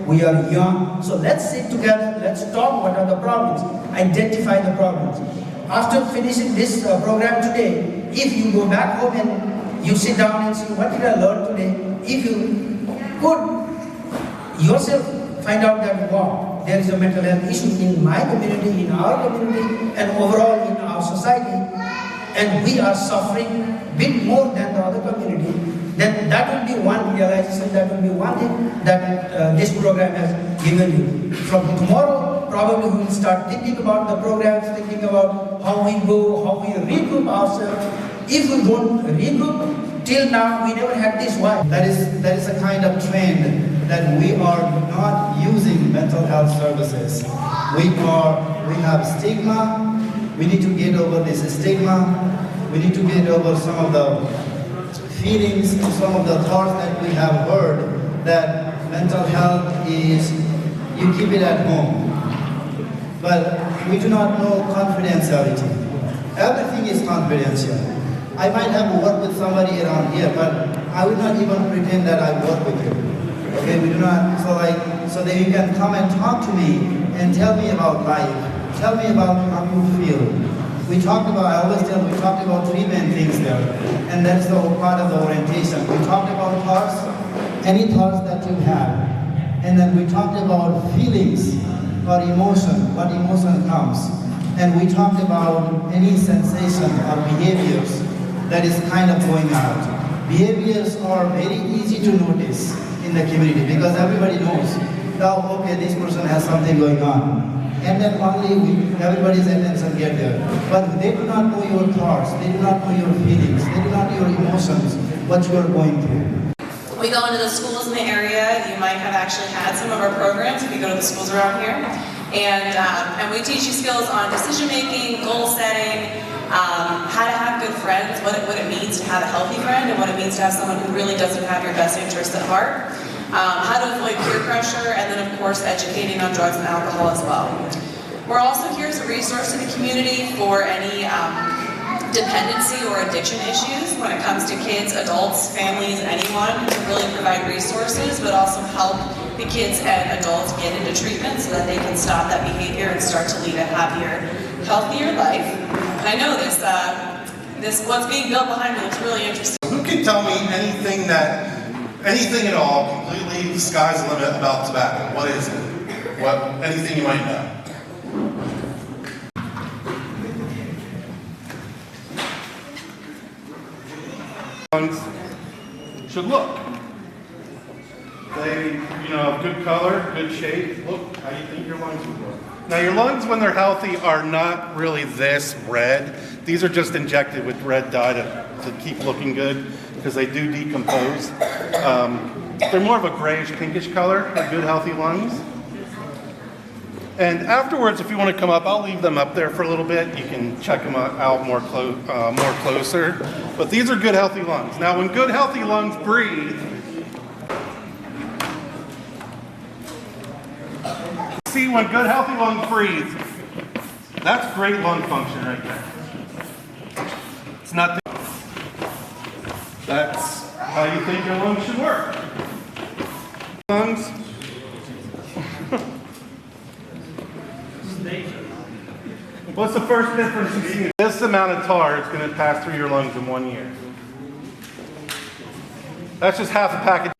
We are young, so let's sit together, let's talk what are the problems, identify the problems. After finishing this program today, if you go back home and you sit down and see what did I learn today, if you could yourself find out that wow, there is a mental health issue in my community, in our community, and overall in our society, and we are suffering a bit more than the other community, then that will be one realization, that will be one thing that this program has given you. From tomorrow, probably we will start thinking about the programs, thinking about how we go, how we regroup ourselves. If we don't regroup, till now we never had this. Why? That is a kind of trend that we are not using mental health services. We have stigma. We need to get over this stigma. We need to get over some of the feelings, some of the thoughts that we have heard that mental health is, you keep it at home. But we do not know confidentiality. Everything is confidential. I might have worked with somebody around here, but I would not even pretend that I work with you. Okay, we do not, so that you can come and talk to me and tell me about life. Tell me about how you feel. We talked about, I always tell, we talked about three main things there. And that's the whole part of the orientation. We talked about thoughts, any thoughts that you have. And then we talked about feelings or emotion, what emotion comes. And we talked about any sensation or behaviors that is kind of going out. Behaviors are very easy to notice in the community because everybody knows, now, okay, this person has something going on. And then only everybody's attention get there. But they do not know your thoughts, they do not know your feelings, they do not know your emotions, what you are going through. We go into the schools in the area. You might have actually had some of our programs if you go to the schools around here. And we teach you skills on decision making, goal setting, how to have good friends, what it means to have a healthy friend, and what it means to have someone who really doesn't have your best interests at heart. How to avoid peer pressure, and then of course educating on drugs and alcohol as well. We're also here as a resource to the community for any dependency or addiction issues when it comes to kids, adults, families, anyone, to really provide resources, but also help the kids and adults get into treatment so that they can stop that behavior and start to lead a happier, healthier life. And I know this what's being built behind me looks really interesting. Who can tell me anything at all, completely the sky's the limit about tobacco? What is it? Anything you might know? Lungs should look. They, have good color, good shape. Look how you think your lungs would look. Now your lungs, when they're healthy, are not really this red. These are just injected with red dye to keep looking good because they do decompose. They're more of a grayish pinkish color, have good healthy lungs. And afterwards, if you want to come up, I'll leave them up there for a little bit. You can check them out more closer. But these are good healthy lungs. Now when good healthy lungs breathe, see when good healthy lungs breathe, that's great lung function right there. It's not that's how you think your lungs should work. Lungs. What's the first difference you see? This amount of tar is going to pass through your lungs in 1 year. That's just half a package.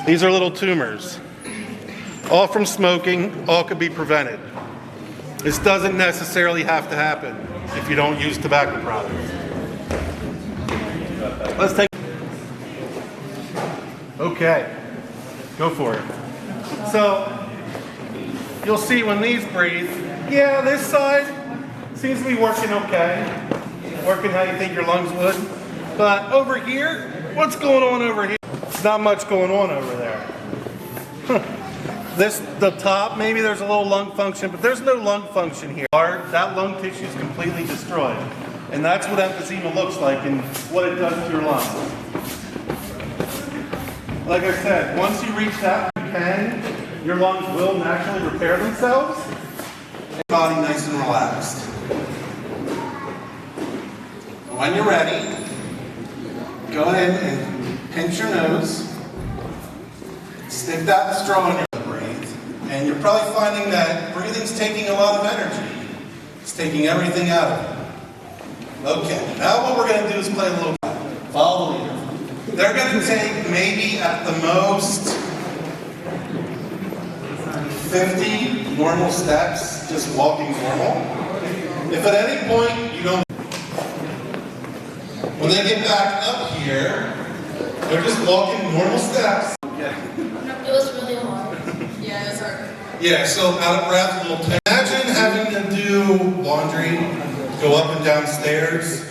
These are little tumors. All from smoking, all could be prevented. This doesn't necessarily have to happen if you don't use tobacco products. Let's take. Okay, go for it. So, you'll see when these breathe, yeah, this side seems to be working okay. Working how you think your lungs would. But over here, what's going on over here? Not much going on over there. The top, maybe there's a little lung function, but there's no lung function here. That lung tissue is completely destroyed. And that's what emphysema looks like and what it does to your lungs. Like I said, once you reach that, your lungs will naturally repair themselves. Body nice and relaxed. When you're ready, go ahead and pinch your nose. Stick that straw in your breathe. And you're probably finding that breathing's taking a lot of energy. It's taking everything out of it. Okay, now what we're going to do is play a little follow the leader. They're going to take maybe at the most 50 normal steps, just walking normal. If at any point you don't, when they get back up here, they're just walking normal steps. Okay. It was really hard. Yeah, it was hard. Yeah, so out of breath, a little. Imagine having to do laundry, go up and down stairs.